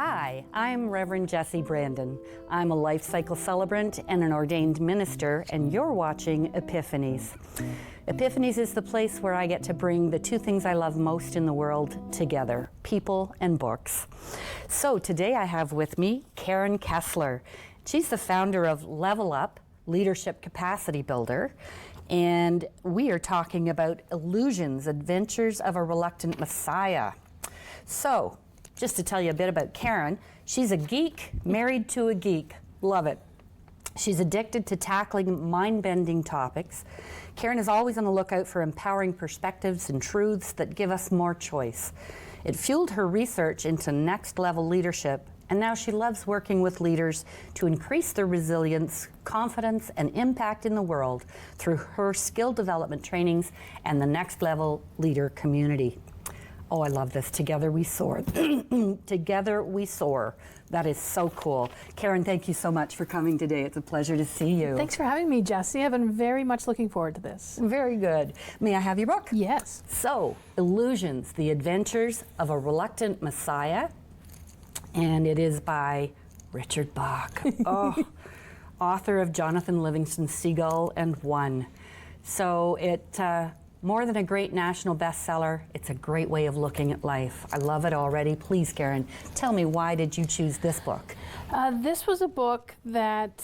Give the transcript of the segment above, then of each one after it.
Hi, I'm Rev.Jessie Brandon. I'm a life cycle celebrant and an ordained minister, and you're watching Epiphanies. Epiphanies is the place where I get to bring the two things I love most in the world together, people and books. So today I have with me Karen Kessler. She's the founder of Level Up, Leadership Capacity Builder, and we are talking about Illusions, Adventures of a Reluctant Messiah. So, just to tell you a bit about Karen, she's a geek, married to a geek. Love it. She's addicted to tackling mind-bending topics. Karen is always on the lookout for empowering perspectives and truths that give us more choice. It fueled her research into next-level leadership, and now she loves working with leaders to increase their resilience, confidence, and impact in the world through her skill development trainings and the Next Level Leader community. Oh, I love this. Together we soar. Together we soar. That is so cool. Karen, thank you so much for coming today. It's a pleasure to see you. Thanks for having me, Jessie. I've been very much looking forward to this. Very good. May I have your book? Yes. So, Illusions, The Adventures of a Reluctant Messiah. And it is by Richard Bach. Oh, author of Jonathan Livingston Seagull and One. So it, more than a great national bestseller, it's a great way of looking at life. I love it already. Please, Karen, tell me, why did you choose this book? This was a book that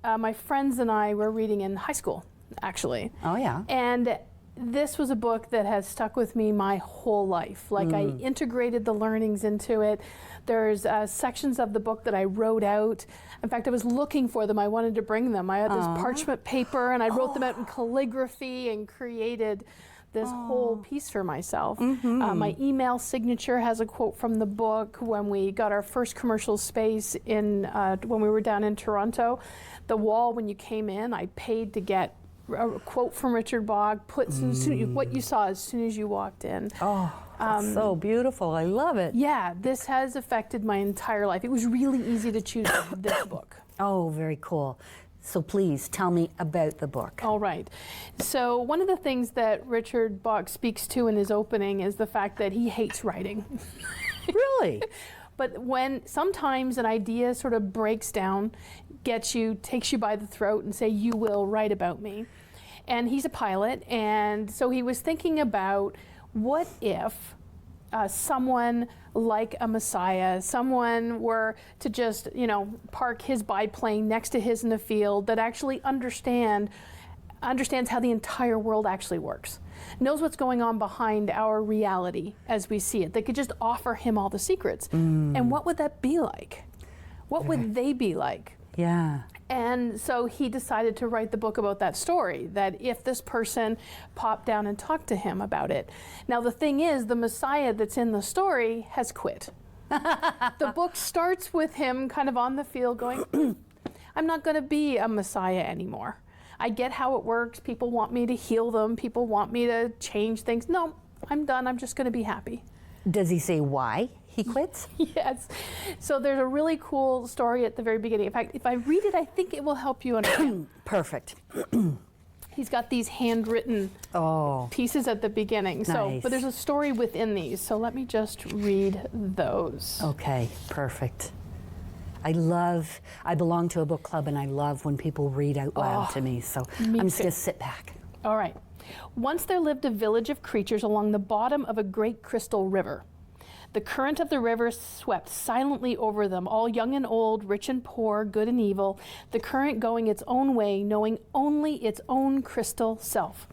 my friends and I were reading in high school, actually. Oh, yeah. And this was a book that has stuck with me my whole life. Like, I integrated the learnings into it. There's sections of the book that I wrote out. In fact, I was looking for them. I wanted to bring them. I had this parchment paper, and I wrote them out in calligraphy and created this whole piece for myself. My email signature has a quote from the book. When we got our first commercial space in when we were down in Toronto, the wall, when you came in, I paid to get a quote from Richard Bach, put what you saw as soon as you walked in. Oh, that's so beautiful. I love it. Yeah, this has affected my entire life. It was really easy to choose this book. Oh, very cool. So please tell me about the book. All right. So one of the things that Richard Bach speaks to in his opening is the fact that he hates writing. Really? But when sometimes an idea sort of breaks down, takes you by the throat and say, you will write about me. And he's a pilot, and so he was thinking about, what if someone like a Messiah, someone were to just, park his biplane next to his in the field, that actually understands how the entire world actually works, knows what's going on behind our reality as we see it. They could just offer him all the secrets. And what would that be like? What would they be like? Yeah. And so he decided to write the book about that story, that if this person popped down and talked to him about it. Now the thing is, the Messiah that's in the story has quit. The book starts with him kind of on the field going, I'm not going to be a Messiah anymore. I get how it works. People want me to heal them. People want me to change things. No, I'm done. I'm just going to be happy. Does he say why he quits? Yes. So there's a really cool story at the very beginning. In fact, if I read it, I think it will help you understand. Perfect. He's got these handwritten pieces at the beginning. Nice. But there's a story within these. So let me just read those. Okay, perfect. I belong to a book club, and I love when people read out loud to me. So I'm just going to sit back. All right. Once there lived a village of creatures along the bottom of a great crystal river. The current of the river swept silently over them, all young and old, rich and poor, good and evil, the current going its own way, knowing only its own crystal self.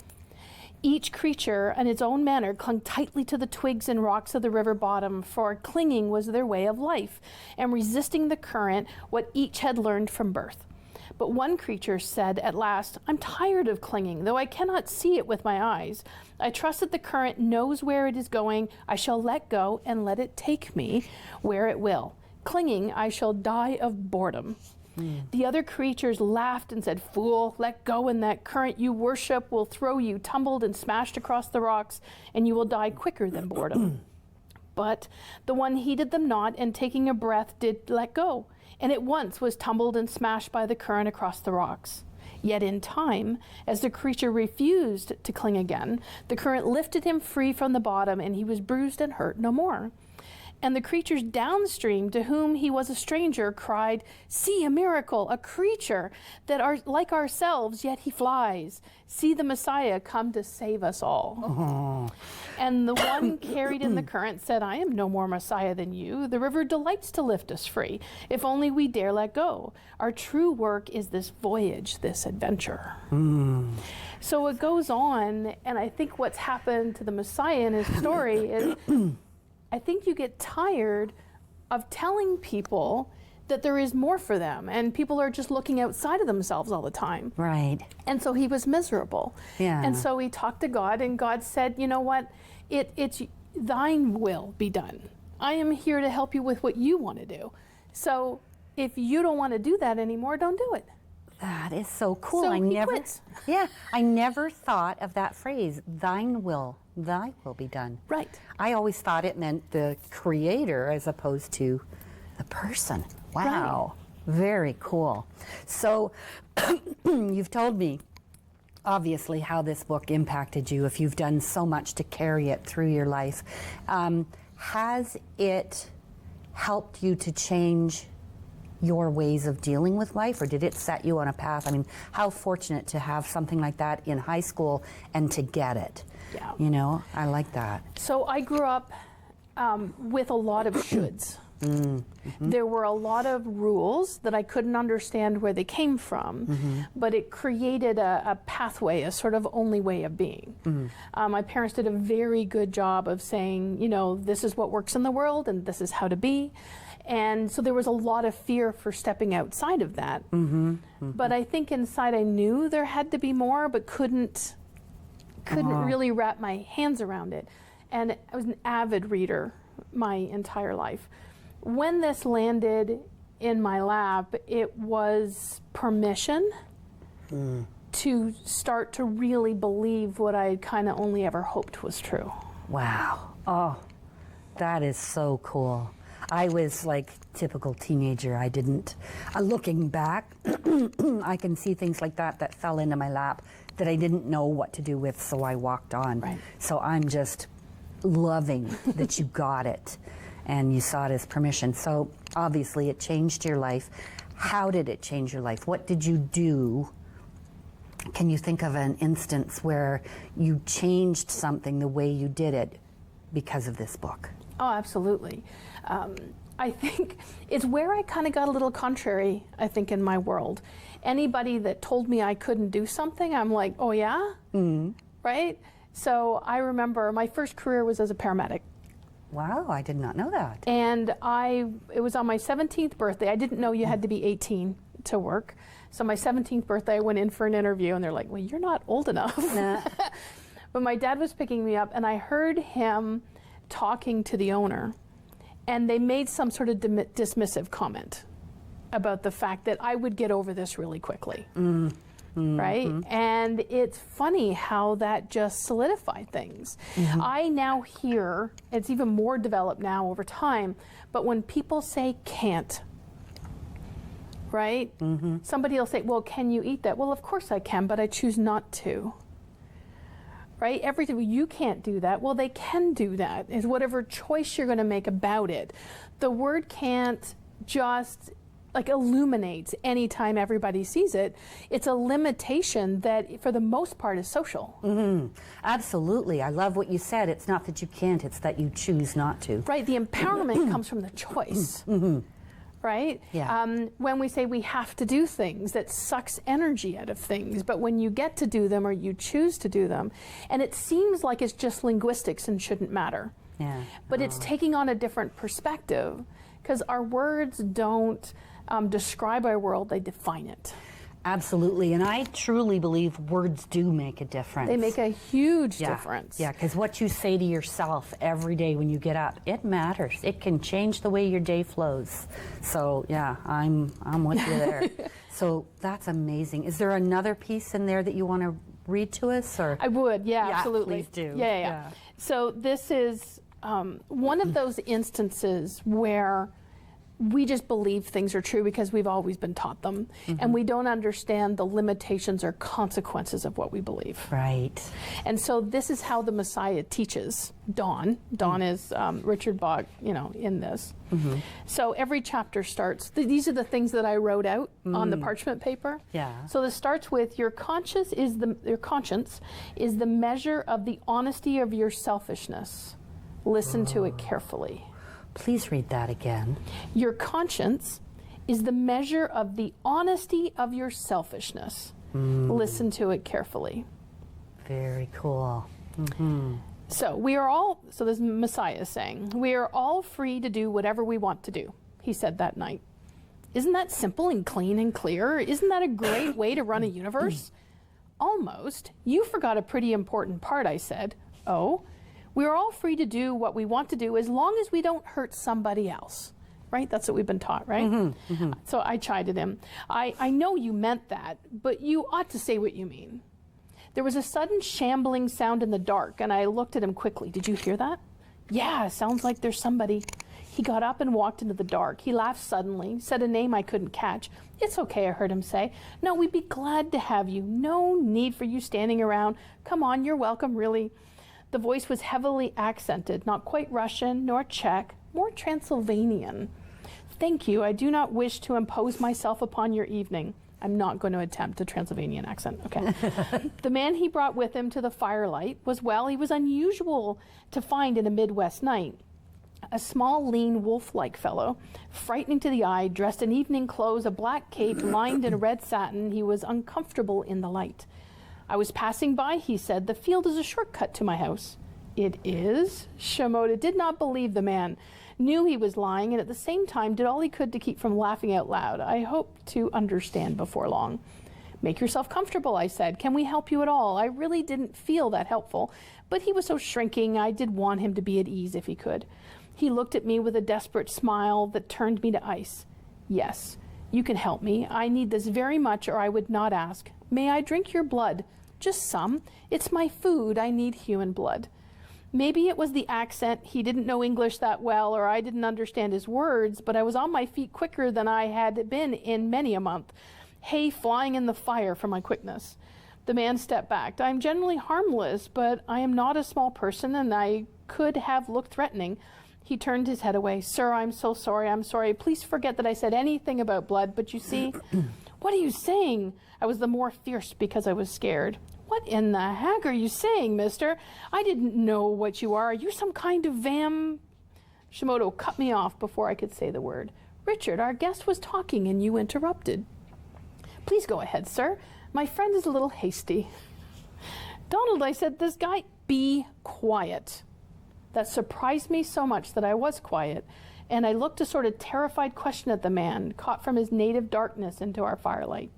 Each creature, in its own manner, clung tightly to the twigs and rocks of the river bottom, for clinging was their way of life, and resisting the current, what each had learned from birth. But one creature said at last, I'm tired of clinging, though I cannot see it with my eyes. I trust that the current knows where it is going. I shall let go and let it take me where it will. Clinging, I shall die of boredom. The other creatures laughed and said, Fool, let go, and that current you worship will throw you tumbled and smashed across the rocks, and you will die quicker than boredom. But the one heeded them not, and taking a breath did let go, and at once was tumbled and smashed by the current across the rocks. Yet in time, as the creature refused to cling again, the current lifted him free from the bottom, and he was bruised and hurt no more. And the creatures downstream, to whom he was a stranger, cried, "See a miracle, a creature that are like ourselves, yet he flies. See the Messiah come to save us all." Oh. And the one carried in the current said, "I am no more Messiah than you. The river delights to lift us free, if only we dare let go. Our true work is this voyage, this adventure." So it goes on, and I think what's happened to the Messiah in his story is I think you get tired of telling people that there is more for them, and people are just looking outside of themselves all the time. Right. And so he was miserable. Yeah. And so he talked to God, and God said, "You know what? It's thine will be done. I am here to help you with what you want to do. So if you don't want to do that anymore, don't do it." That is so cool. So I he never, quits. yeah, I never thought of that phrase. Thy will be done. Right. I always thought it meant the creator as opposed to the person. Wow. Very cool. So you've told me, obviously, how this book impacted you, if you've done so much to carry it through your life. Has it helped you to change your ways of dealing with life, or did it set you on a path? I mean, how fortunate to have something like that in high school and to get it. Yeah. You know, I like that. So I grew up with a lot of shoulds. There were a lot of rules that I couldn't understand where they came from, but it created a pathway, a sort of only way of being. My parents did a very good job of saying, you know, this is what works in the world and this is how to be. And so there was a lot of fear for stepping outside of that. But I think inside I knew there had to be more, but couldn't really wrap my hands around it. And I was an avid reader my entire life. When this landed in my lap, it was permission to start to really believe what I kind of only ever hoped was true. Wow. Oh, that is so cool. I was like typical teenager. I didn't, looking back, I can see things like that fell into my lap that I didn't know what to do with, so I walked on. Right. So I'm just loving that you got it and you saw it as permission. So obviously it changed your life. How did it change your life? What did you do? Can you think of an instance where you changed something the way you did it because of this book? Oh, absolutely. I think it's where I kind of got a little contrary, I think, in my world. Anybody that told me I couldn't do something, I'm like, oh yeah? Right? So I remember my first career was as a paramedic. Wow, I did not know that. And it was on my 17th birthday. I didn't know you had to be 18 to work. So my 17th birthday, I went in for an interview, and they're like, well, you're not old enough. Nah. But my dad was picking me up, and I heard him talking to the owner, and they made some sort of dismissive comment about the fact that I would get over this really quickly. Right? And it's funny how that just solidified things. I now hear, it's even more developed now over time, but when people say can't, right? Somebody will say, well, can you eat that? Well, of course I can, but I choose not to. Right? Everything, you can't do that. Well, they can do that. Is whatever choice you're going to make about it. The word can't just like illuminates anytime everybody sees it. It's a limitation that for the most part is social. Absolutely. I love what you said. It's not that you can't, it's that you choose not to. Right. The empowerment comes from the choice. Right? Yeah. When we say we have to do things, that sucks energy out of things. But when you get to do them or you choose to do them, and it seems like it's just linguistics and shouldn't matter. Yeah. But it's taking on a different perspective, because our words don't describe our world, they define it. Absolutely, and I truly believe words do make a difference. They make a huge difference. Yeah, because what you say to yourself every day when you get up, it matters. It can change the way your day flows. So yeah, I'm with you there. So that's amazing. Is there another piece in there that you want to read to us, or? I would, yeah, absolutely. Please do. Yeah. So this is one of those instances where we just believe things are true because we've always been taught them, and we don't understand the limitations or consequences of what we believe. Right. And so this is how the Messiah teaches Don. Don is Richard Bach, in this. So every chapter starts, these are the things that I wrote out on the parchment paper. Yeah. So this starts with, your conscience is the measure of the honesty of your selfishness. Listen to it carefully. Please read that again. Your conscience is the measure of the honesty of your selfishness. Listen to it carefully. Very cool. So this Messiah is saying, we are all free to do whatever we want to do, he said that night. Isn't that simple and clean and clear? Isn't that a great way to run a universe? Almost. You forgot a pretty important part, I said. Oh? We are all free to do what we want to do as long as we don't hurt somebody else, right? That's what we've been taught, right? So I chided him. I know you meant that, but you ought to say what you mean. There was a sudden shambling sound in the dark, and I looked at him quickly. Did you hear that? Yeah, sounds like there's somebody. He got up and walked into the dark. He laughed suddenly, said a name I couldn't catch. It's okay, I heard him say. No, we'd be glad to have you. No need for you standing around. Come on, you're welcome, really. The voice was heavily accented, not quite Russian nor Czech, more Transylvanian. Thank you. I do not wish to impose myself upon your evening. I'm not going to attempt a Transylvanian accent. Okay. The man he brought with him to the firelight was unusual to find in a Midwest night. A small, lean, wolf-like fellow, frightening to the eye, dressed in evening clothes, a black cape lined in red satin. He was uncomfortable in the light. I was passing by, he said. The field is a shortcut to my house. It is? Shimoda did not believe the man, knew he was lying, and at the same time did all he could to keep from laughing out loud. I hope to understand before long. Make yourself comfortable, I said. Can we help you at all? I really didn't feel that helpful, but he was so shrinking, I did want him to be at ease if he could. He looked at me with a desperate smile that turned me to ice. Yes, you can help me. I need this very much, or I would not ask. May I drink your blood? Just some. It's my food. I need human blood. Maybe it was the accent. He didn't know English that well, or I didn't understand his words, but I was on my feet quicker than I had been in many a month, hay flying in the fire for my quickness. The man stepped back. I am generally harmless, but I am not a small person, and I could have looked threatening. He turned his head away. Sir, I'm so sorry. I'm sorry. Please forget that I said anything about blood, but you see... What are you saying? I was the more fierce because I was scared. What in the heck are you saying, mister? I didn't know what you are. Are you some kind of Shimoda cut me off before I could say the word. Richard, our guest was talking and you interrupted. Please go ahead, sir. My friend is a little hasty. Donald, I said, this guy, be quiet. That surprised me so much that I was quiet, and I looked a sort of terrified question at the man, caught from his native darkness into our firelight.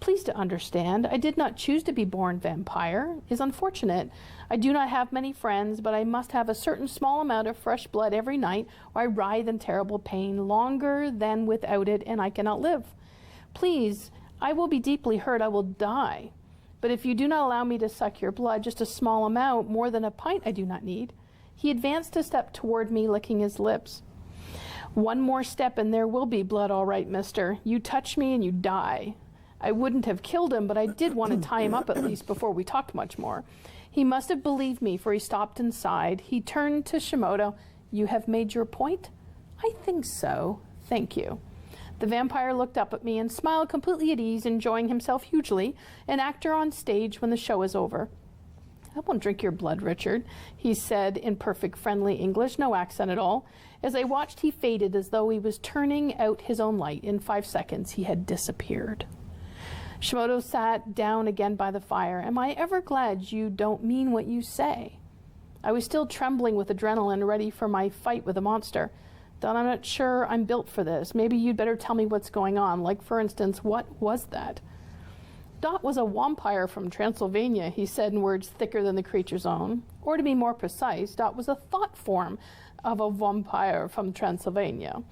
Please to understand, I did not choose to be born vampire. It is unfortunate. I do not have many friends, but I must have a certain small amount of fresh blood every night, or I writhe in terrible pain, longer than without it, and I cannot live. Please, I will be deeply hurt. I will die. But if you do not allow me to suck your blood, just a small amount, more than a pint I do not need. He advanced a step toward me, licking his lips. One more step and there will be blood, all right, mister. You touch me and you die. I wouldn't have killed him, but I did want to tie him up at least before we talked much more. He must have believed me, for he stopped and sighed. He turned to Shimoda. You have made your point? I think so. Thank you. The vampire looked up at me and smiled, completely at ease, enjoying himself hugely, an actor on stage when the show is over. I won't drink your blood, Richard, he said in perfect friendly English, no accent at all. As I watched, he faded as though he was turning out his own light. In 5 seconds, he had disappeared. Shimoda sat down again by the fire. Am I ever glad you don't mean what you say? I was still trembling with adrenaline, ready for my fight with the monster. Don, I'm not sure I'm built for this. Maybe you'd better tell me what's going on. Like, for instance, what was that? Dot was a vampire from Transylvania, he said in words thicker than the creature's own. Or to be more precise, Dot was a thought form of a vampire from Transylvania.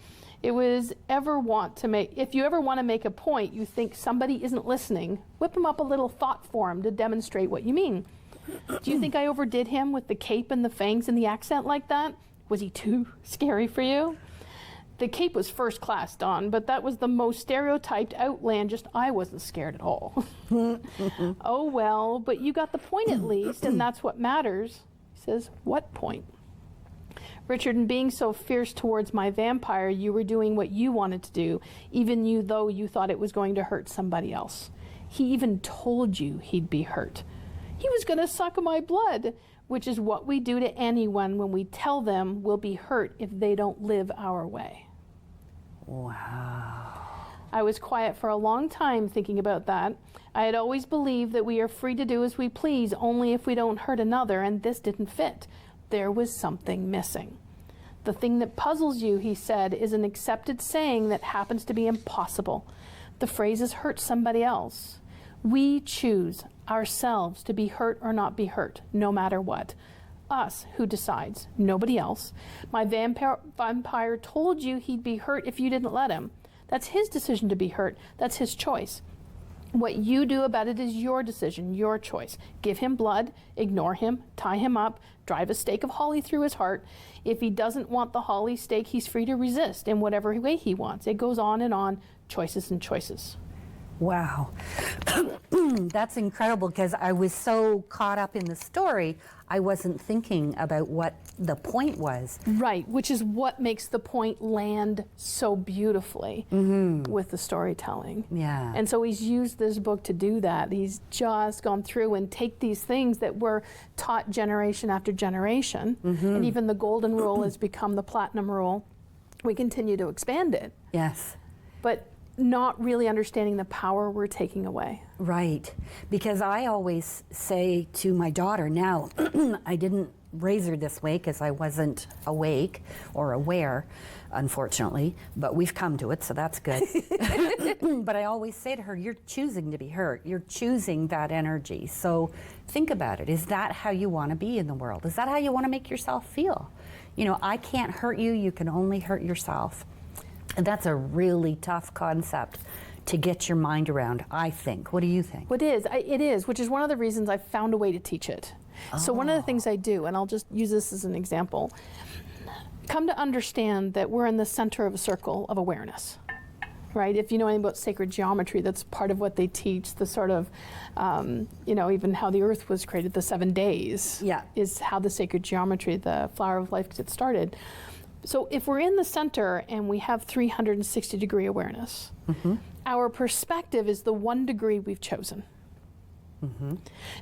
If you ever want to make a point you think somebody isn't listening, whip him up a little thought form to demonstrate what you mean. Do you think I overdid him with the cape and the fangs and the accent like that? Was he too scary for you? The cape was first class, Dawn, but that was the most stereotyped, outlandish. I wasn't scared at all. Oh, well, but you got the point at least, and that's what matters. He says, what point? Richard, in being so fierce towards my vampire, you were doing what you wanted to do, even though you thought it was going to hurt somebody else. He even told you he'd be hurt. He was going to suck my blood, which is what we do to anyone when we tell them we'll be hurt if they don't live our way. Wow. I was quiet for a long time thinking about that. I had always believed that we are free to do as we please, only if we don't hurt another, and this didn't fit. There was something missing. The thing that puzzles you, he said, is an accepted saying that happens to be impossible. The phrase is hurt somebody else. We choose ourselves to be hurt or not be hurt, no matter what. Us who decides, nobody else. My vampire told you he'd be hurt if you didn't let him. That's his decision to be hurt. That's his choice. What you do about it is your decision, your choice. Give him blood, ignore him, tie him up, drive a stake of holly through his heart. If he doesn't want the holly stake, he's free to resist in whatever way he wants. It goes on, choices and choices. Wow. That's incredible, because I was so caught up in the story, I wasn't thinking about what the point was. Right, which is what makes the point land so beautifully with the storytelling. Yeah. And so he's used this book to do that. He's just gone through and take these things that were taught generation after generation, and even the golden rule has become the platinum rule. We continue to expand it. Yes. But not really understanding the power we're taking away. Right, because I always say to my daughter now, I didn't raise her this way because I wasn't awake or aware, unfortunately, but we've come to it, so that's good. But I always say to her, you're choosing to be hurt. You're choosing that energy. So think about it. Is that how you want to be in the world? Is that how you want to make yourself feel? You know, I can't hurt you. You can only hurt yourself. And that's a really tough concept to get your mind around, I think. What do you think? It is, which is one of the reasons I've found a way to teach it. So one of the things I do, and I'll just use this as an example, come to understand that we're in the center of a circle of awareness, right? If you know anything about sacred geometry, that's part of what they teach, the sort of, even how the earth was created, the 7 days, is how the sacred geometry, the flower of life, gets started. So if we're in the center and we have 360-degree awareness, our perspective is the 1 degree we've chosen.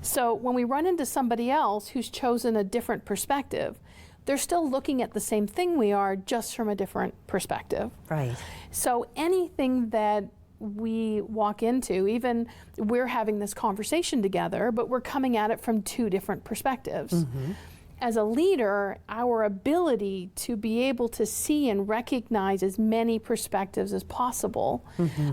So when we run into somebody else who's chosen a different perspective, they're still looking at the same thing we are, just from a different perspective. Right. So anything that we walk into, even we're having this conversation together, but we're coming at it from 2 different perspectives. As a leader, our ability to be able to see and recognize as many perspectives as possible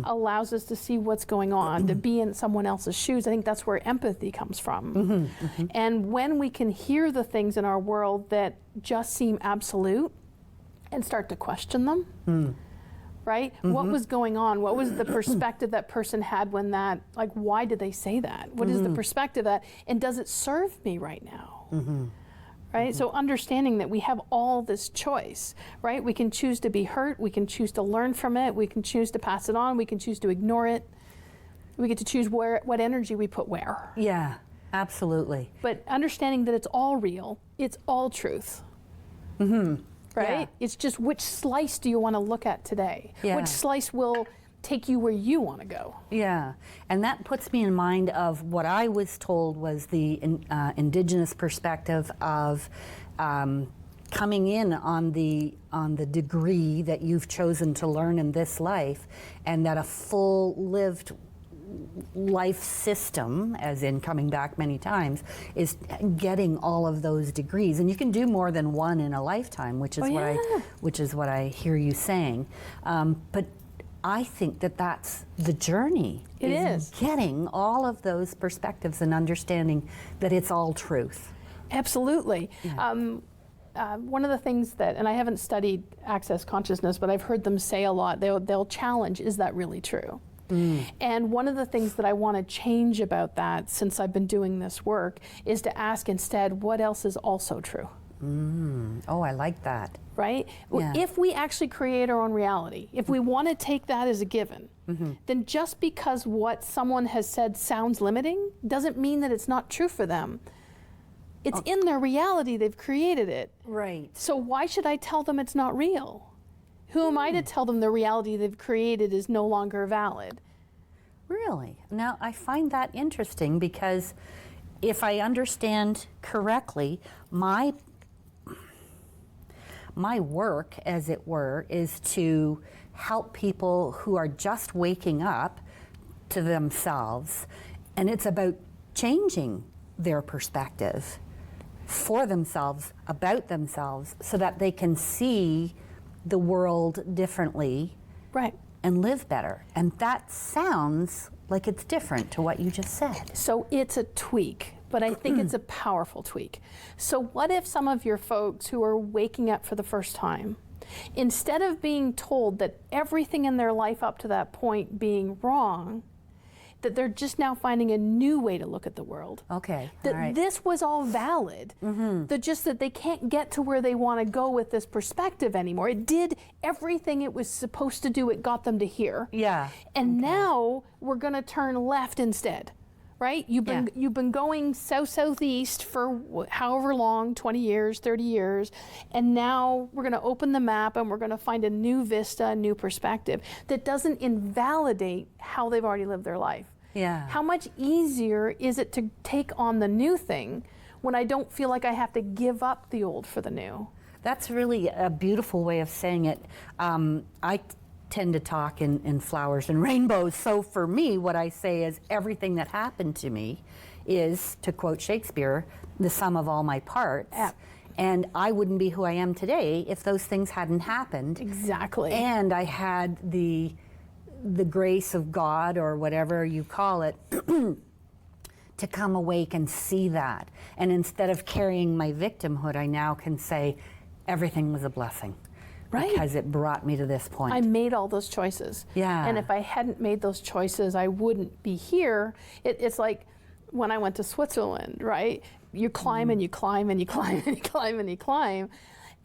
allows us to see what's going on, to be in someone else's shoes. I think that's where empathy comes from. And when we can hear the things in our world that just seem absolute and start to question them, right? What was going on? What was the perspective that person had when that, like, why did they say that? What is the perspective that, and does it serve me right now? Right? So understanding that we have all this choice, right? We can choose to be hurt, we can choose to learn from it, we can choose to pass it on, we can choose to ignore it. We get to choose what energy we put where. Yeah, absolutely. But understanding that it's all real, it's all truth. Right? Yeah. It's just, which slice do you want to look at today? Yeah. Which slice will take you where you want to go? Yeah, and that puts me in mind of what I was told was the indigenous perspective of coming in on the degree that you've chosen to learn in this life, and that a full lived life system, as in coming back many times, is getting all of those degrees, and you can do more than one in a lifetime, which is what I hear you saying. But I think that that's the journey. It is getting all of those perspectives and understanding that it's all truth. Absolutely. Yeah. One of the things that, and I haven't studied access consciousness, but I've heard them say a lot, they'll challenge, is that really true? And one of the things that I want to change about that, since I've been doing this work, is to ask instead, what else is also true? Oh, I like that. right? Yeah. If we actually create our own reality, if we want to take that as a given, then just because what someone has said sounds limiting doesn't mean that it's not true for them. It's in their reality, they've created it. Right. So why should I tell them it's not real? Who am I to tell them the reality they've created is no longer valid? Really? Now, I find that interesting because if I understand correctly, my work, as it were, is to help people who are just waking up to themselves, and it's about changing their perspective for themselves, about themselves, so that they can see the world differently, Right. and live better. And that sounds like it's different to what you just said. So it's a tweak, but I think it's a powerful tweak. So what if some of your folks who are waking up for the first time, instead of being told that everything in their life up to that point being wrong, that they're just now finding a new way to look at the world. Okay, That all right. this was all valid. That just that they can't get to where they want to go with this perspective anymore. It did everything it was supposed to do. It got them to here. Yeah. And now we're going to turn left instead. Right? You've been going southeast for however long, 20 years, 30 years, and now we're going to open the map and we're going to find a new vista, a new perspective that doesn't invalidate how they've already lived their life. Yeah. How much easier is it to take on the new thing when I don't feel like I have to give up the old for the new? That's really a beautiful way of saying it. I tend to talk in flowers and rainbows. So for me, what I say is everything that happened to me is, to quote Shakespeare, the sum of all my parts. Yeah. And I wouldn't be who I am today if those things hadn't happened. Exactly. And I had the grace of God, or whatever you call it, to come awake and see that. And instead of carrying my victimhood, I now can say everything was a blessing. Right. Because it brought me to this point. I made all those choices. Yeah. And if I hadn't made those choices, I wouldn't be here. It's like when I went to Switzerland, right? You climb and you climb and you climb and you climb and you climb.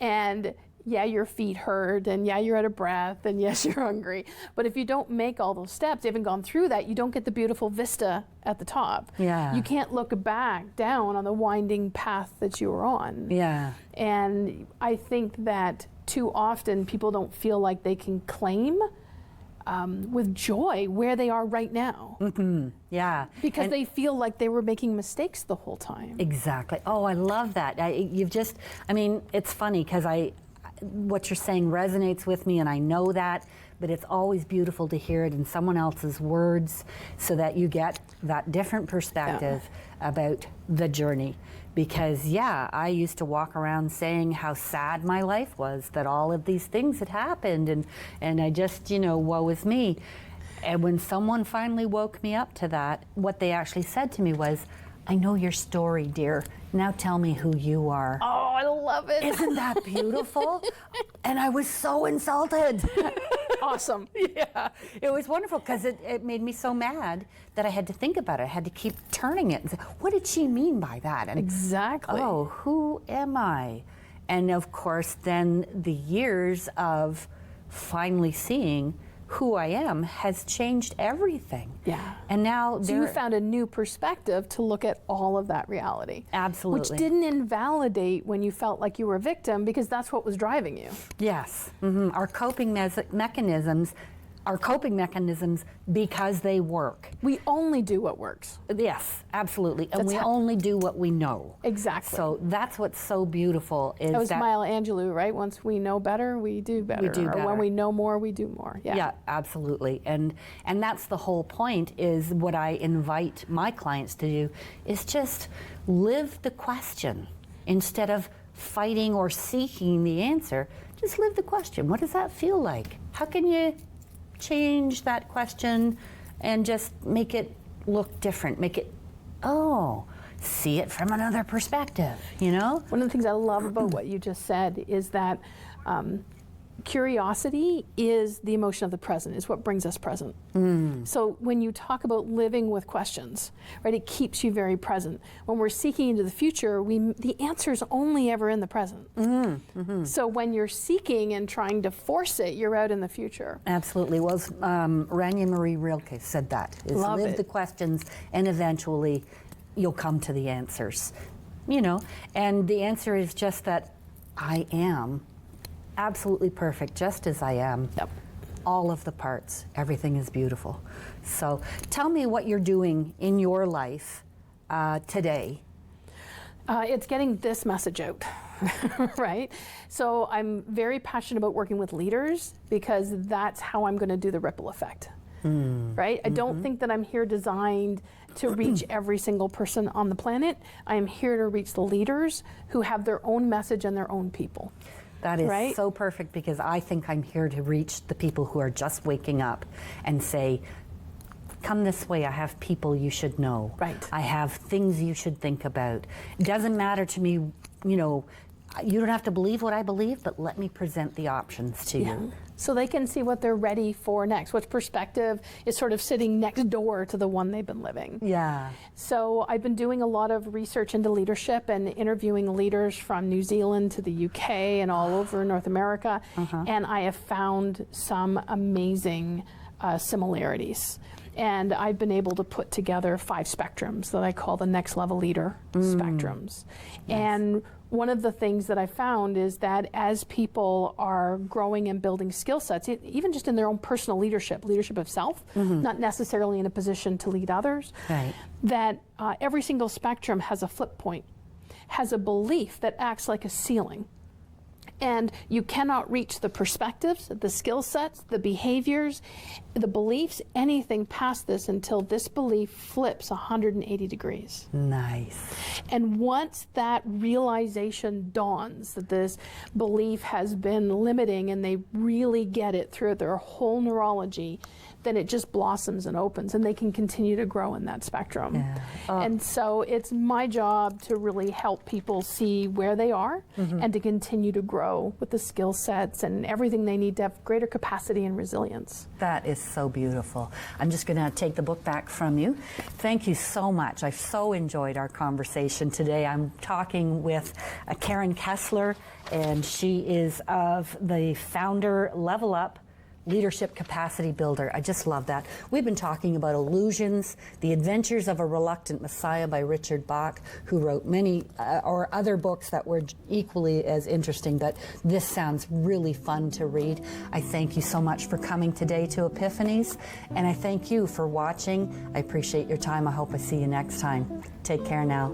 And yeah, your feet hurt, and yeah, you're out of breath, and yes, you're hungry. But if you don't make all those steps, you haven't gone through that, you don't get the beautiful vista at the top. Yeah. You can't look back down on the winding path that you were on. Yeah. And I think that too often people don't feel like they can claim with joy where they are right now. Yeah. Because they feel like they were making mistakes the whole time. Exactly. Oh, I love that. It's funny because what you're saying resonates with me, and I know that, but it's always beautiful to hear it in someone else's words so that you get that different perspective about the journey. Because I used to walk around saying how sad my life was, that all of these things had happened, and I just, woe is me. And when someone finally woke me up to that, what they actually said to me was, I know your story, dear. Now tell me who you are. Oh, I love it. Isn't that beautiful? And I was so insulted. Awesome. Yeah, it was wonderful because it made me so mad that I had to think about it. I had to keep turning it and say, what did she mean by that? And Exactly. oh, who am I? And of course, then the years of finally seeing who I am has changed everything. Yeah. And now So you found a new perspective to look at all of that reality. Absolutely. Which didn't invalidate when you felt like you were a victim, because that's what was driving you. Yes. Our coping mechanisms are coping mechanisms because they work. We only do what works. Yes, absolutely. And That's we how- only do what we know. Exactly. So that's what's so beautiful is That was that Maya Angelou, right? Once we know better, we do better. do Or better. when we know more, we do more. Yeah. Yeah, absolutely. And that's the whole point, is what I invite my clients to do is just live the question instead of fighting or seeking the answer. Just live the question. What does that feel like? How can you change that question and just make it look different? Make it, see it from another perspective, One of the things I love about what you just said is that curiosity is the emotion of the present, is what brings us present. So when you talk about living with questions, right, it keeps you very present. When we're seeking into the future, the answer is only ever in the present. So when you're seeking and trying to force it, you're out in the future. Absolutely. Well, Rania Marie Rilke said that. Is Love live it. the questions, and eventually you'll come to the answers. You know, and the answer is just that I am absolutely perfect, just as I am. Yep. All of the parts, everything is beautiful. So tell me what you're doing in your life today. It's getting this message out, right? So I'm very passionate about working with leaders because that's how I'm going to do the ripple effect, right? I don't think that I'm here designed to reach every single person on the planet. I am here to reach the leaders who have their own message and their own people. That is right? so perfect, because I think I'm here to reach the people who are just waking up and say, come this way, I have people you should know. Right. I have things you should think about. It doesn't matter to me, you know, you don't have to believe what I believe, but let me present the options to you. So they can see what they're ready for next, which perspective is sort of sitting next door to the one they've been living. Yeah. So I've been doing a lot of research into leadership and interviewing leaders from New Zealand to the UK and all over North America, and I have found some amazing similarities. And I've been able to put together 5 spectrums that I call the next level leader spectrums. And one of the things that I found is that as people are growing and building skill sets, even just in their own personal leadership of self, not necessarily in a position to lead others, Right. that every single spectrum has a flip point, has a belief that acts like a ceiling. And you cannot reach the perspectives, the skill sets, the behaviors, the beliefs, anything past this until this belief flips 180 degrees. Nice. And once that realization dawns that this belief has been limiting and they really get it through their whole neurology, then it just blossoms and opens and they can continue to grow in that spectrum. Yeah. And so it's my job to really help people see where they are and to continue to grow with the skill sets and everything they need to have greater capacity and resilience. That is so beautiful. I'm just going to take the book back from you. Thank you so much. I've so enjoyed our conversation today. I'm talking with Karen Kessler, and she is of the founder Level Up Leadership Capacity Builder. I just love that. We've been talking about Illusions, The Adventures of a Reluctant Messiah by Richard Bach, who wrote many or other books that were equally as interesting, but this sounds really fun to read. I thank you so much for coming today to Epiphanies, and I thank you for watching. I appreciate your time. I hope I see you next time. Take care now.